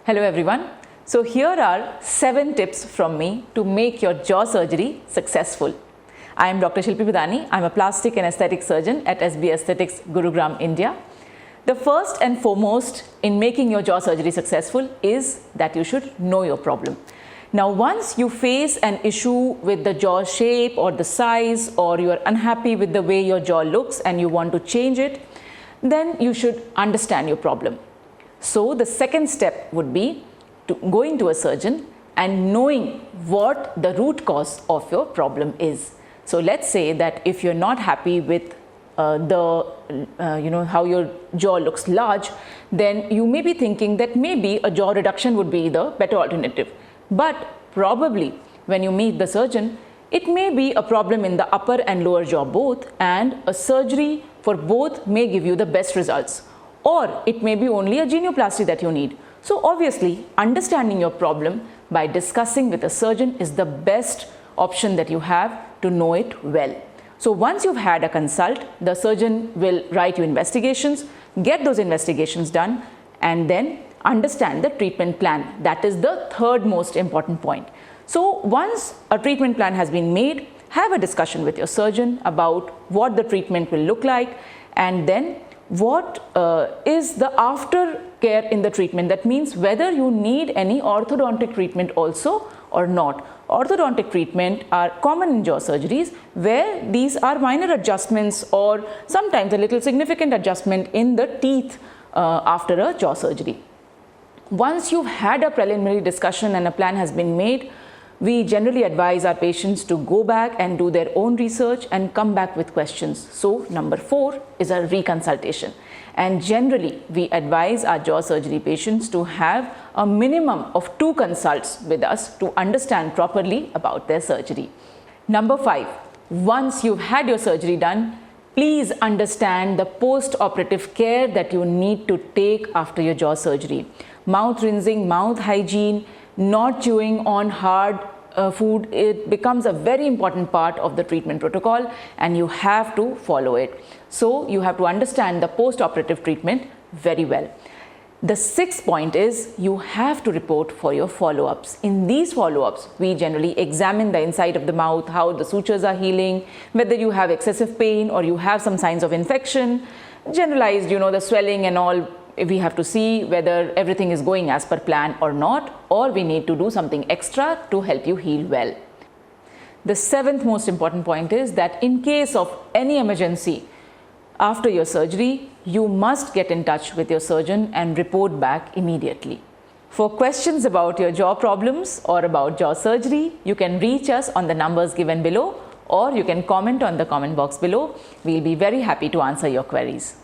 Hello everyone. So here are 7 tips from me to make your jaw surgery successful. I am Dr. Shilpi Bhadani. I am a plastic and aesthetic surgeon at SB Aesthetics, Gurugram, India. The first and foremost in making your jaw surgery successful is that you should know your problem. Now, once you face an issue with the jaw shape or the size, or you are unhappy with the way your jaw looks and you want to change it, then you should understand your problem. So the second step would be going to a surgeon and knowing what the root cause of your problem is. So let's say that if you're not happy with how your jaw looks large, then you may be thinking that maybe a jaw reduction would be the better alternative. But probably when you meet the surgeon, it may be a problem in the upper and lower jaw both, and a surgery for both may give you the best results. Or it may be only a genioplasty that you need. So obviously, understanding your problem by discussing with a surgeon is the best option that you have to know it well. So once you've had a consult, the surgeon will write you investigations, get those investigations done, and then understand the treatment plan. That is the third most important point. So once a treatment plan has been made, have a discussion with your surgeon about what the treatment will look like, and then what is the aftercare in the treatment. That means whether you need any orthodontic treatment also or not. Orthodontic treatment are common in jaw surgeries, where these are minor adjustments or sometimes a little significant adjustment in the teeth after a jaw surgery. Once you've had a preliminary discussion and a plan has been made, we generally advise our patients to go back and do their own research and come back with questions. So number 4 is a reconsultation. And generally, we advise our jaw surgery patients to have a minimum of 2 consults with us to understand properly about their surgery. Number 5, once you've had your surgery done, please understand the post-operative care that you need to take after your jaw surgery. Mouth rinsing, mouth hygiene, not chewing on hard food, it becomes a very important part of the treatment protocol, and you have to follow it. So you have to understand the post-operative treatment very well. The 6th point is you have to report for your follow-ups. In these follow-ups, we generally examine the inside of the mouth, how the sutures are healing, whether you have excessive pain or you have some signs of infection, generalized, the swelling and all. We have to see whether everything is going as per plan or not, or we need to do something extra to help you heal well. The 7th most important point is that in case of any emergency after your surgery, you must get in touch with your surgeon and report back immediately. For questions about your jaw problems or about jaw surgery, you can reach us on the numbers given below, or you can comment on the comment box below. We'll be very happy to answer your queries.